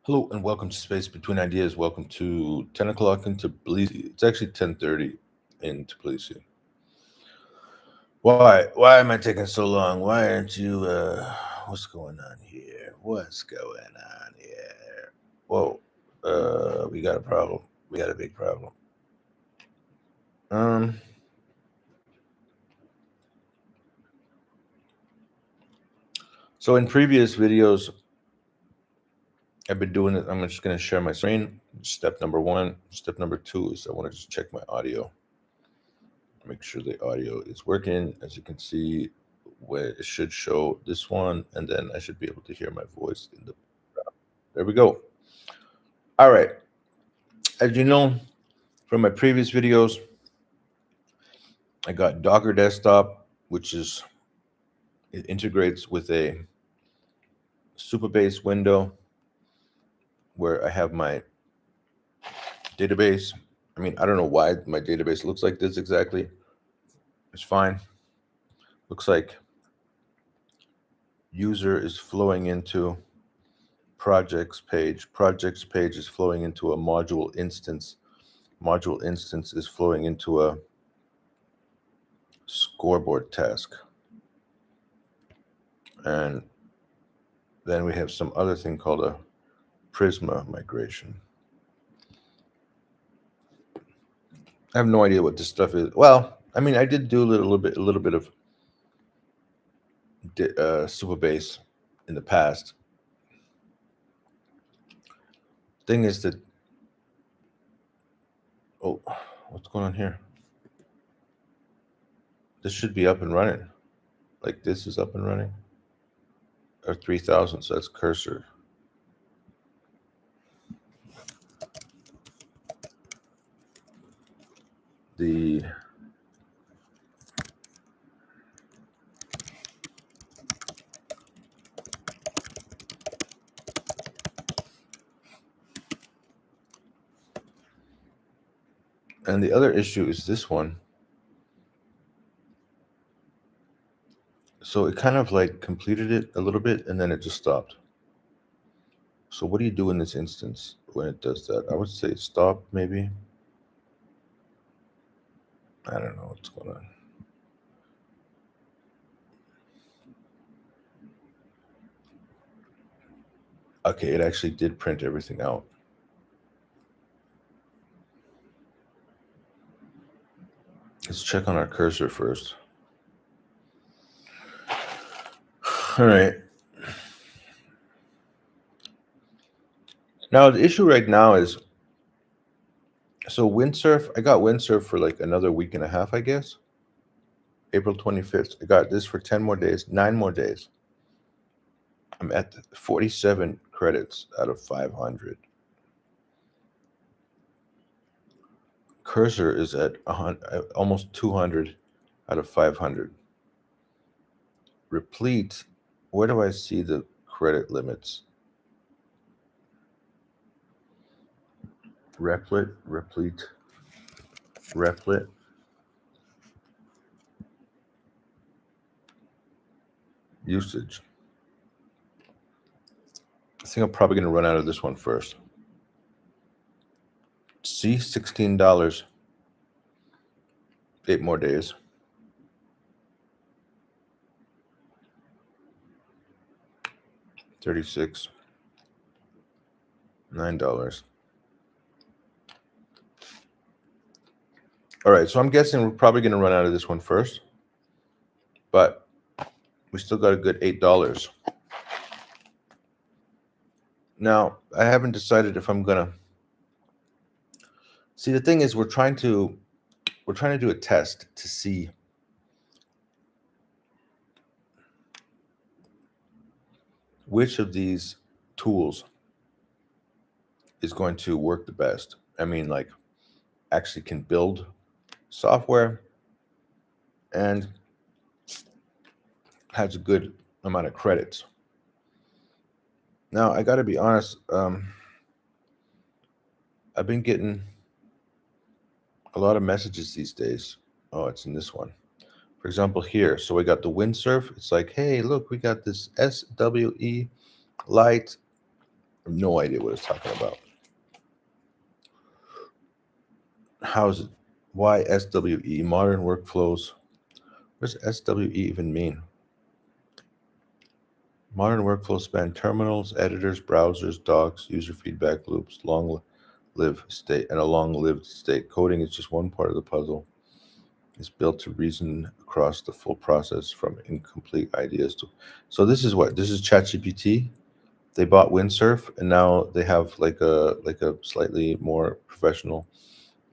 Hello and welcome to Space Between Ideas. Welcome to 10 o'clock in Tbilisi. It's actually 10:30 in Tbilisi. Why am I taking so long? Why aren't you what's going on here? What's going on here? Whoa. We got a problem. We got a big problem. Um so in previous videos I've been doing it. I'm just gonna share my screen. Step number one. Step number two is I want to just check my audio. Make sure the audio is working. As you can see, where it should show this one, and then I should be able to hear my voice in the background. There we go. All right. As you know from my previous videos, I got Docker Desktop, which is it integrates with a Supabase window where I have my database. I mean, I don't know why my database looks like this exactly. It's fine. Looks like user is flowing into projects page. Projects page is flowing into a module instance. Module instance is flowing into a scoreboard task. And then we have some other thing called a Prisma migration. I have no idea what this stuff is. Well, I mean, I did do a little bit of Supabase in the past. Thing is that, oh, what's going on here? This should be up and running. Like this is up and running. Or 3000, so that's cursor. The and the other issue is this one. So it kind of like completed it a little bit and then it just stopped. So what do you do in this instance when it does that? I would say stop maybe. I don't know what's going on. Okay, it actually did print everything out. Let's check on our cursor first. All right. Now the issue right now is, so Windsurf, I got Windsurf for like another week and a half, I guess. April 25th. I got this for 10 more days, 9 more days. I'm at 47 credits out of 500. Cursor is at almost 200 out of 500. Replete, where do I see the credit limits? Replit, usage. I think I'm probably going to run out of this one first. See, $16. 8 more days. $36. $9. All right, so I'm guessing we're probably going to run out of this one first, but we still got a good $8. Now, I haven't decided if I'm going to. See, the thing is we're trying to do a test to see which of these tools is going to work the best. I mean, like, actually can build software and has a good amount of credits. Now, I got to be honest, I've been getting a lot of messages these days. Oh, it's in this one. For example, here. So we got the Windsurf. It's like, hey, look, we got this SWE light I have no idea what it's talking about. How is it? Why SWE? Modern workflows. What does SWE even mean? Modern workflows span terminals, editors, browsers, docs, user feedback loops, long-lived state, and a long-lived state. Coding is just one part of the puzzle. It's built to reason across the full process from incomplete ideas to. So this is what? This is ChatGPT. They bought Windsurf, and now they have like a slightly more professional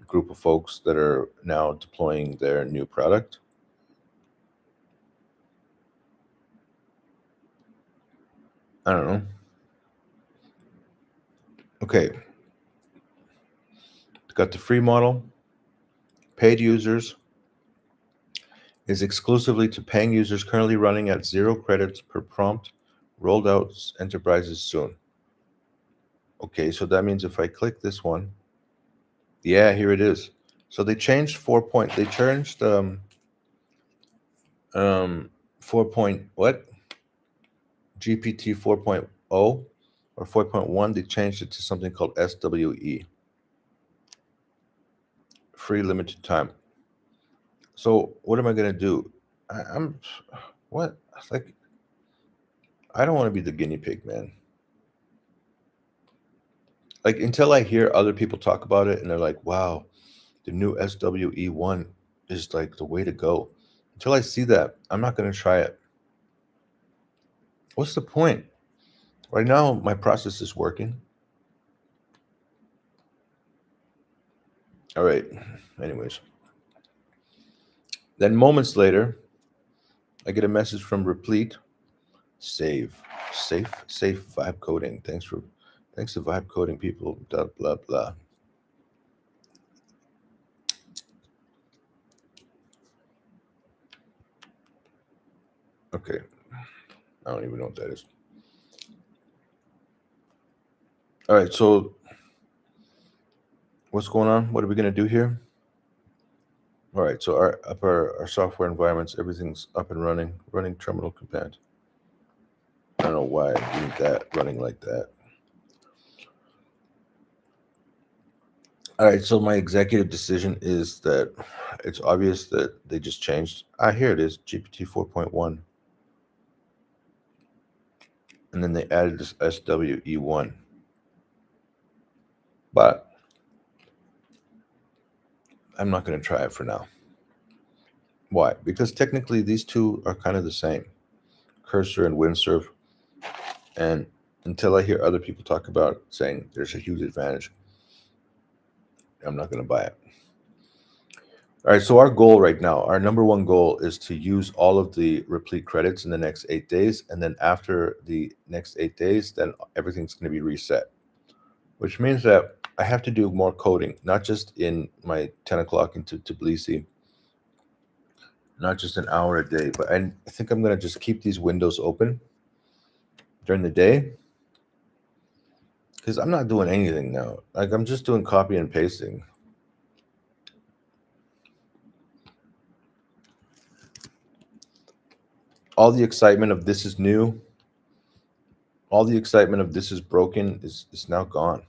group of folks that are now deploying their new product. I don't know. Okay. Got the free model. Paid users is exclusively to paying users currently running at 0 credits per prompt. Rolled out enterprises soon. Okay, so that means if I click this one, yeah, here it is. So they changed 4 point what? GPT 4.0 or 4.1, they changed it to something called SWE. Free limited time. So what am I gonna do? I'm what? Like, I don't want to be the guinea pig, man. Like, until I hear other people talk about it and they're like, wow, the new SWE1 is like the way to go. Until I see that, I'm not gonna try it. What's the point? Right now, my process is working. All right. Anyways, then moments later, I get a message from Replete. Safe vibe coding. Thanks to vibe coding people. Blah blah blah. Okay, I don't even know what that is. All right, so what's going on? What are we gonna do here? All right, so our software environments, everything's up and running terminal command. I don't know why I need that running like that. All right, so my executive decision is that it's obvious that they just changed. Here it is, GPT 4.1. And then they added this SWE1. But I'm not going to try it for now. Why? Because technically these two are kind of the same, Cursor and Windsurf. And until I hear other people talk about saying there's a huge advantage, I'm not going to buy it. All right, so our goal right now, our number one goal is to use all of the Replete credits in the next 8 days. And then after the next 8 days, then everything's going to be reset, which means that I have to do more coding, not just in my 10 o'clock into Tbilisi, not just an hour a day, but I think I'm going to just keep these windows open during the day because I'm not doing anything now. Like, I'm just doing copy and pasting. All the excitement of this is new, all the excitement of this is broken is now gone.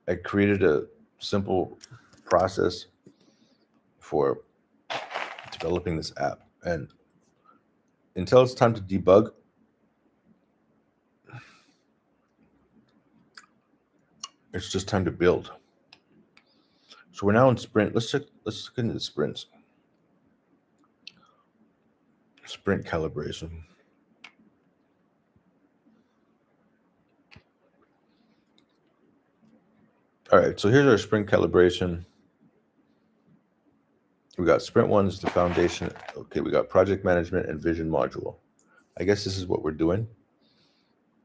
I created a simple process for developing this app, and until it's time to debug, it's just time to build. So we're now in sprint. Let's look into the sprints. Sprint calibration. All right, so here's our sprint calibration. We got sprint 1 is the foundation. Okay, we got project management and vision module. I guess this is what we're doing.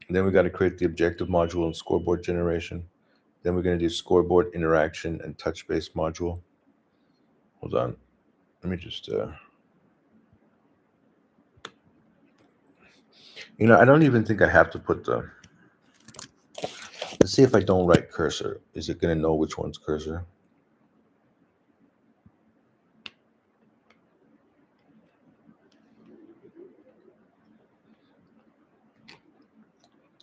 And then we got to create the objective module and scoreboard generation. Then we're going to do scoreboard interaction and touch-based module. Hold on. Let me just... I don't even think I have to put the... Let's see if I don't write cursor. Is it going to know which one's cursor?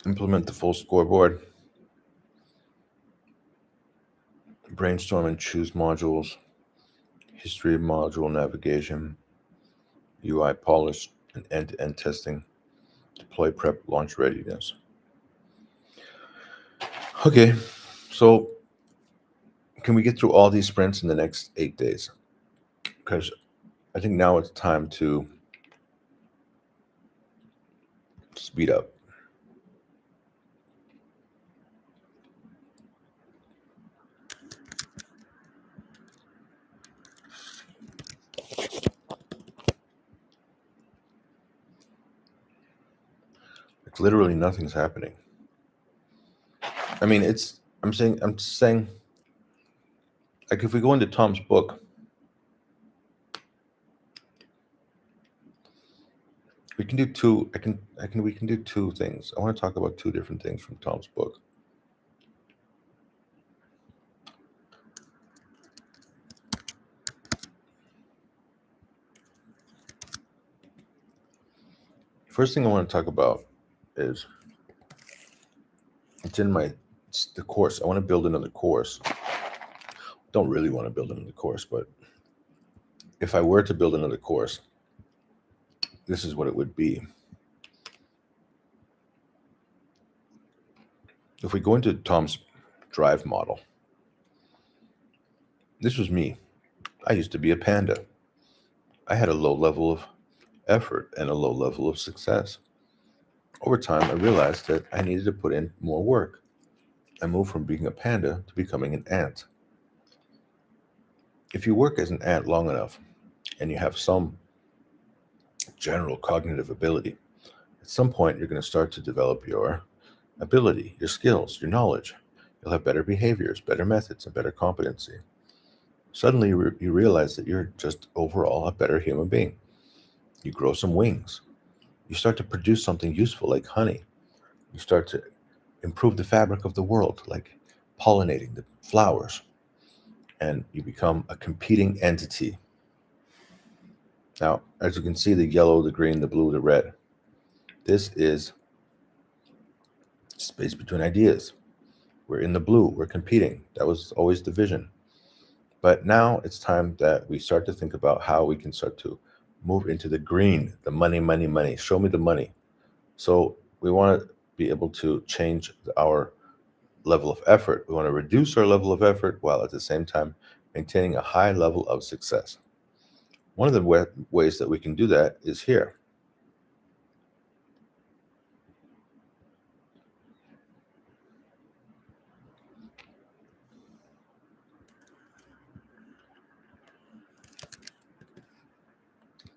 implement the full scoreboard, brainstorm and choose modules, history of module navigation, UI polish, and end-to-end testing, deploy prep, launch readiness. Okay, so can we get through all these sprints in the next 8 days? Because I think now it's time to speed up. Like literally nothing's happening. I mean, I'm saying, like if we go into Tom's book, we can do we can do two things. I want to talk about two different things from Tom's book. First thing I want to talk about is it's the course. I want to build another course. Don't really want to build another course, but if I were to build another course, this is what it would be. If we go into Tom's drive model, this was me. I used to be a panda. I had a low level of effort and a low level of success. Over time, I realized that I needed to put in more work. I moved from being a panda to becoming an ant. If you work as an ant long enough and you have some general cognitive ability, at some point you're going to start to develop your ability, your skills, your knowledge. You'll have better behaviors, better methods, and better competency. Suddenly, you realize that you're just overall a better human being. You grow some wings. You start to produce something useful like honey. You start to improve the fabric of the world, like pollinating the flowers. And you become a competing entity. Now, as you can see, the yellow, the green, the blue, the red, this is space between ideas. We're in the blue, we're competing. That was always the vision. But now it's time that we start to think about how we can start to move into the green, the money, money, money. Show me the money. So we want to be able to change our level of effort. We want to reduce our level of effort while at the same time maintaining a high level of success. One of the ways that we can do that is here.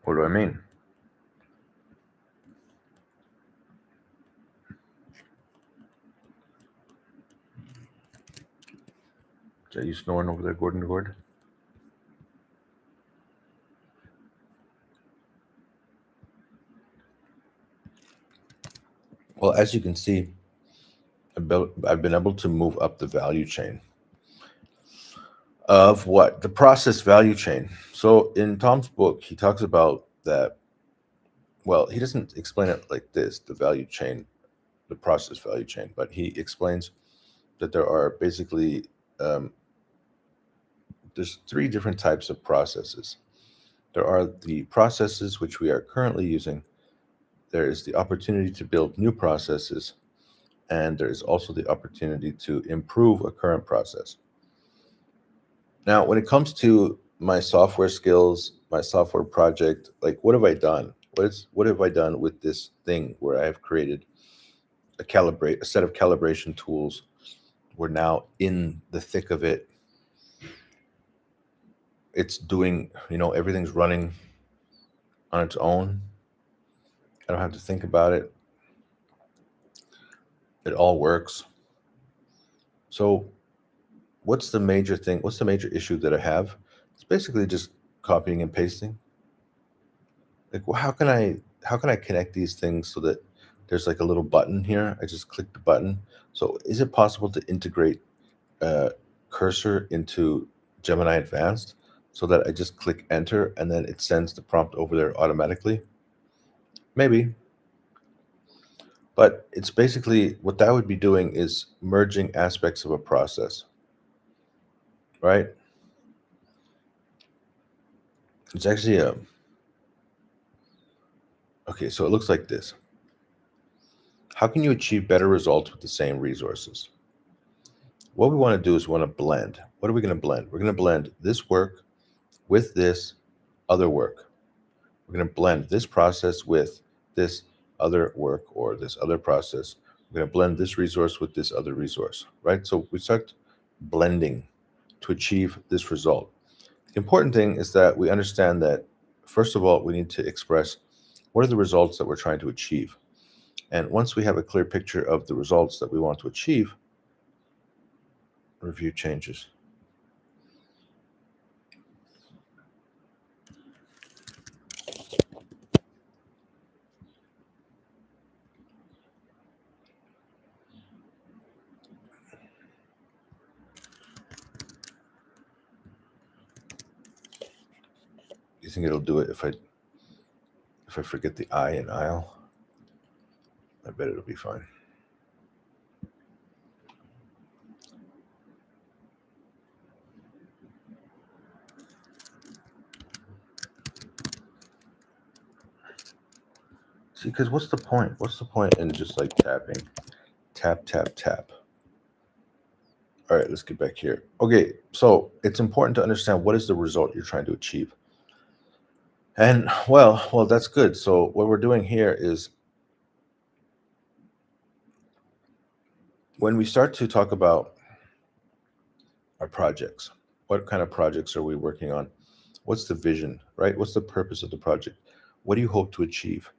What do I mean? Is that you snoring over there, Gordon Gord? Well, as you can see, I've been able to move up the value chain. Of what? The process value chain. So in Tom's book, he talks about that. Well, he doesn't explain it like this, the value chain, the process value chain, but he explains that there are basically there's three different types of processes. There are the processes which we are currently using. There is the opportunity to build new processes, and there is also the opportunity to improve a current process. Now, when it comes to my software skills, my software project, like what have I done? What have I done with this thing where I have created a set of calibration tools? We're now in the thick of it. It's doing, everything's running on its own. I don't have to think about it. It all works. So what's the major thing? What's the major issue that I have? It's basically just copying and pasting. Like, well, how can I connect these things so that there's like a little button here? I just click the button. So is it possible to integrate cursor into Gemini Advanced so that I just click enter and then it sends the prompt over there automatically? Maybe. But it's basically what that would be doing is merging aspects of a process, right? It's actually a, okay, so it looks like this. How can you achieve better results with the same resources? What we want to do is we want to blend. What are we going to blend? We're going to blend this work with this other work. We're going to blend this process with this other work or this other process. We're going to blend this resource with this other resource, right? So we start blending to achieve this result. The important thing is that we understand that, first of all, we need to express what are the results that we're trying to achieve. And once we have a clear picture of the results that we want to achieve, review changes. You think it'll do it if I forget the I in aisle? I bet it'll be fine. See, because what's the point? What's the point in just like tapping? Tap, tap, tap. All right, let's get back here. Okay, so it's important to understand what is the result you're trying to achieve. And well, that's good. So what we're doing here is when we start to talk about our projects, what kind of projects are we working on? What's the vision, right? What's the purpose of the project? What do you hope to achieve?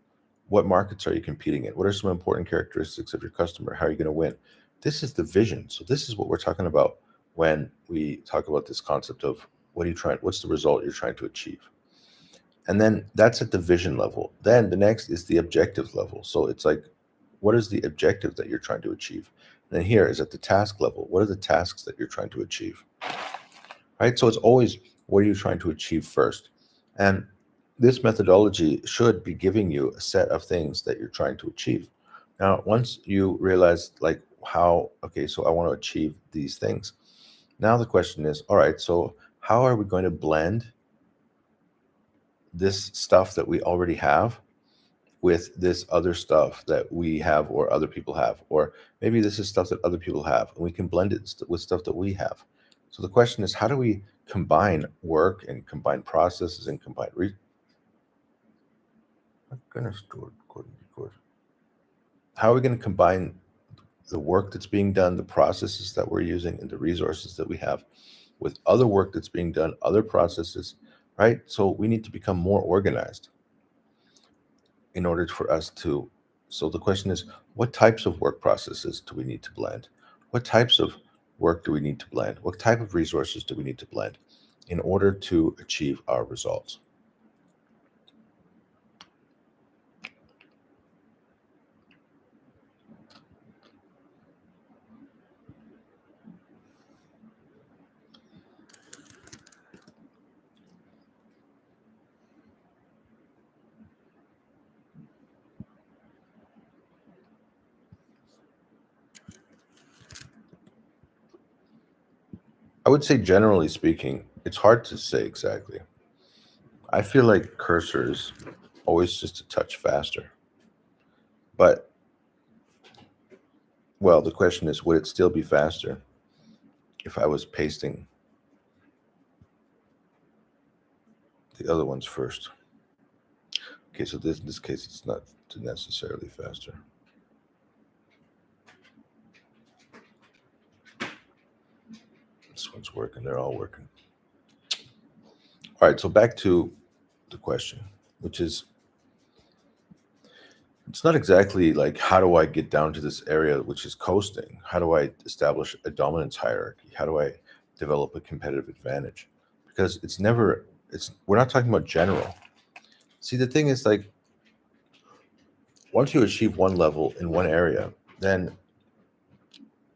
What markets are you competing in? What are some important characteristics of your customer? How are you going to win? This is the vision. So this is what we're talking about when we talk about this concept of what's the result you're trying to achieve? And then that's at the vision level. Then the next is the objective level. So it's like, what is the objective that you're trying to achieve? And then here is at the task level. What are the tasks that you're trying to achieve? Right? So it's always, what are you trying to achieve first? And this methodology should be giving you a set of things that you're trying to achieve. Now, once you realize like okay, so I want to achieve these things. Now the question is, all right, so how are we going to blend this stuff that we already have with this other stuff that we have or other people have? Or maybe this is stuff that other people have and we can blend it with stuff that we have. So the question is, how do we combine work and combine processes and combine how are we going to combine the work that's being done, the processes that we're using, and the resources that we have with other work that's being done, other processes, right? So we need to become more organized in order for us to. So the question is, what types of work processes do we need to blend? What types of work do we need to blend? What type of resources do we need to blend in order to achieve our results? I would say, generally speaking, it's hard to say exactly. I feel like cursor is always just a touch faster. But, well, the question is, would it still be faster if I was pasting the other ones first? Okay, so in this case, it's not necessarily faster. This one's working. They're all working. All right, so back to the question, which is, it's not exactly like, how do I get down to this area which is coasting? How do I establish a dominance hierarchy? How do I develop a competitive advantage? Because we're not talking about general. See, the thing is, like, once you achieve one level in one area, then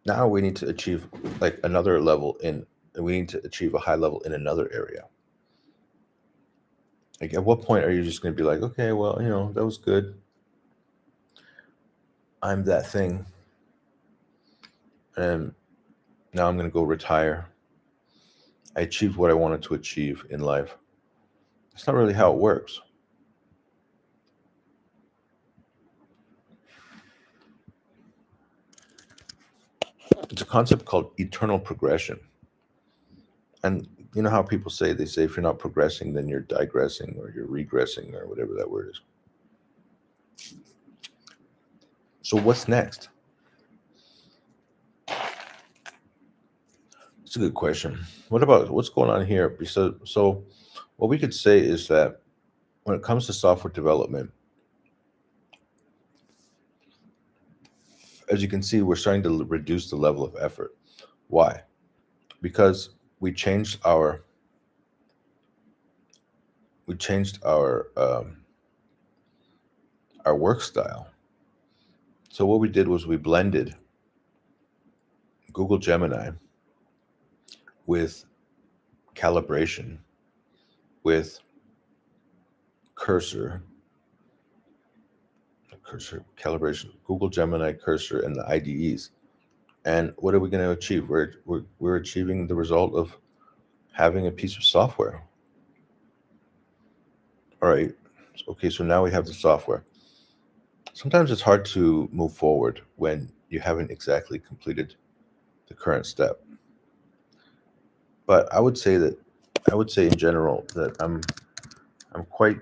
now we need to achieve like another level and we need to achieve a high level in another area. Like, at what point are you just going to be like, okay, well, that was good. I'm that thing, and now I'm going to go retire. I achieved what I wanted to achieve in life. That's not really how it works. It's a concept called eternal progression. And you know how people say, they say if you're not progressing, then you're digressing or you're regressing or whatever that word is. So what's next? It's a good question. What about what's going on here? So what we could say is that when it comes to software development, as you can see, we're starting to reduce the level of effort. Why? Because we changed our our work style. So what we did was we blended Google Gemini with calibration, with cursor, calibration, Google Gemini, cursor, and the IDEs. And what are we going to achieve? We're achieving the result of having a piece of software. All right. Okay, so now we have the software. Sometimes it's hard to move forward when you haven't exactly completed the current step. But I would say in general that I'm quite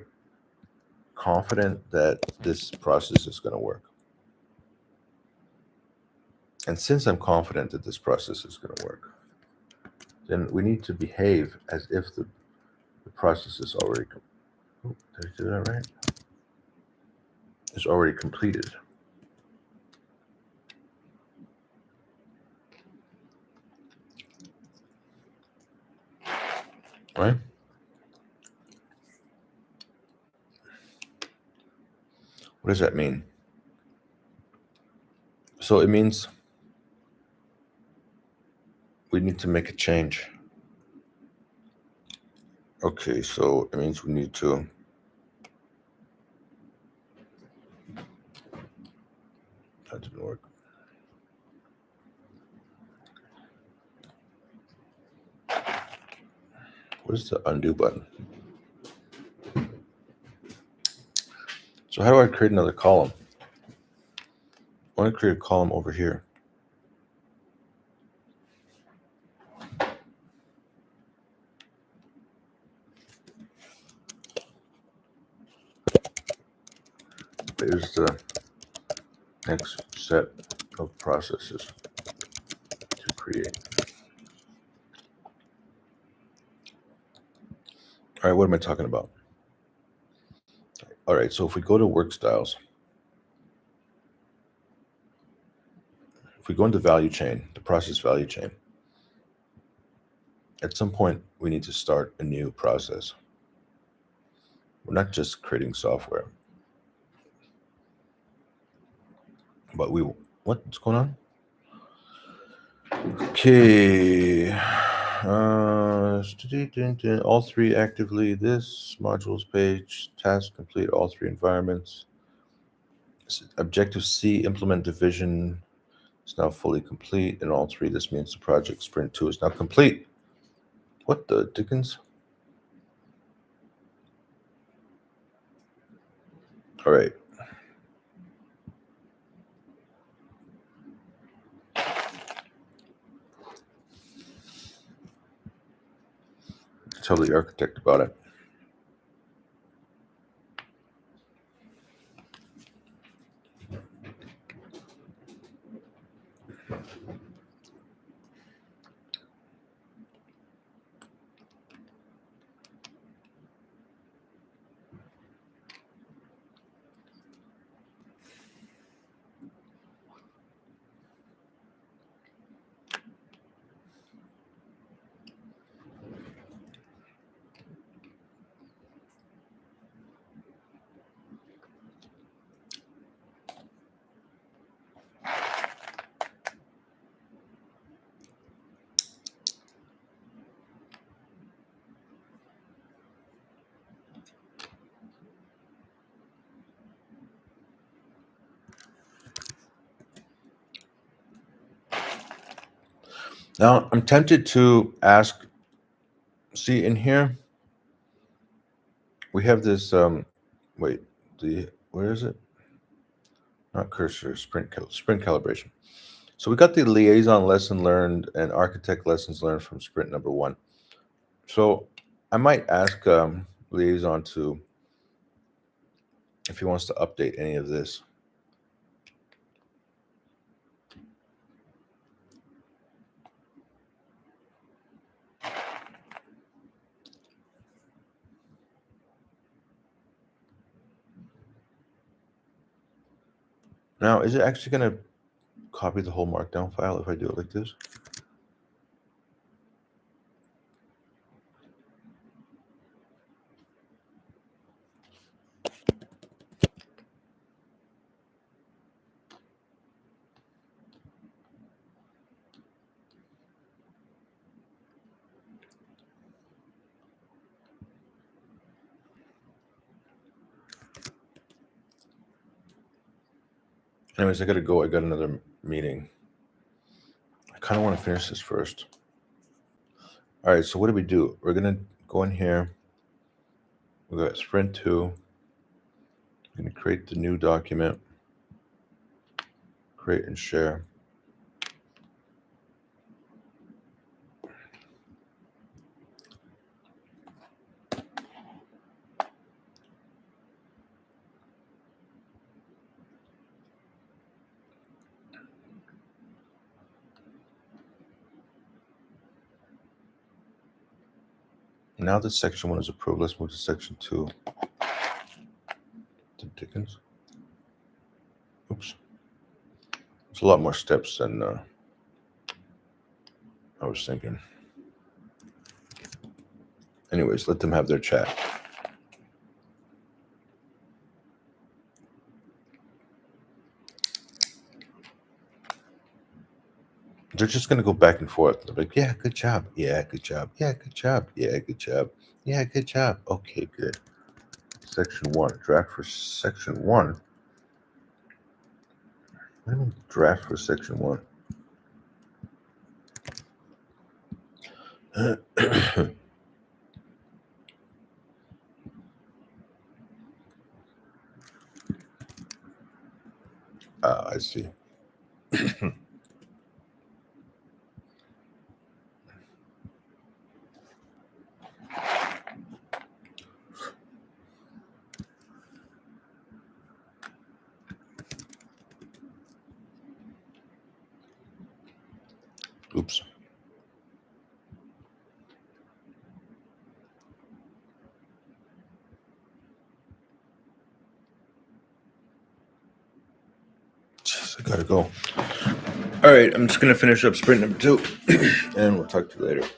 confident that this process is going to work. And since I'm confident that this process is going to work, then we need to behave as if the process is already. Did I do that right? Is already completed. Right? What does that mean? So it means we need to make a change. Okay, so it means we need to that didn't work. What is the undo button? So how do I create another column? I want to create a column over here. Here's the next set of processes to create. All right, what am I talking about? All right, so if we go to work styles, if we go into value chain, the process value chain, at some point we need to start a new process. We're not just creating software, but what's going on? Okay. All three actively. This modules page, task complete all three environments. Objective C, implement division is now fully complete in all three. This means the project sprint 2 is now complete. What the dickens? All right. Tell the architect about it. Now, I'm tempted to ask, see in here, we have this, wait, where is it? Not cursor, sprint calibration. So we got the liaison lesson learned and architect lessons learned from sprint number 1. So I might ask liaison to, if he wants to update any of this. Now, is it actually going to copy the whole markdown file if I do it like this? Anyways, I got to go. I got another meeting. I kind of want to finish this first. All right, so what do we do? We're going to go in here. We got sprint 2. I'm going to create the new document. Create and share. Now that section 1 is approved, let's move to section 2. The Dickens. Oops. It's a lot more steps than I was thinking. Anyways, let them have their chat. They're just going to go back and forth. They're like, yeah, good job. Yeah, good job. Yeah, good job. Yeah, good job. Yeah, good job. Okay, good. Section 1. Draft for section 1. What do you mean draft for section 1? I see. Oops. Jeez, I gotta go. All right, I'm just gonna finish up sprint number 2, and we'll talk to you later.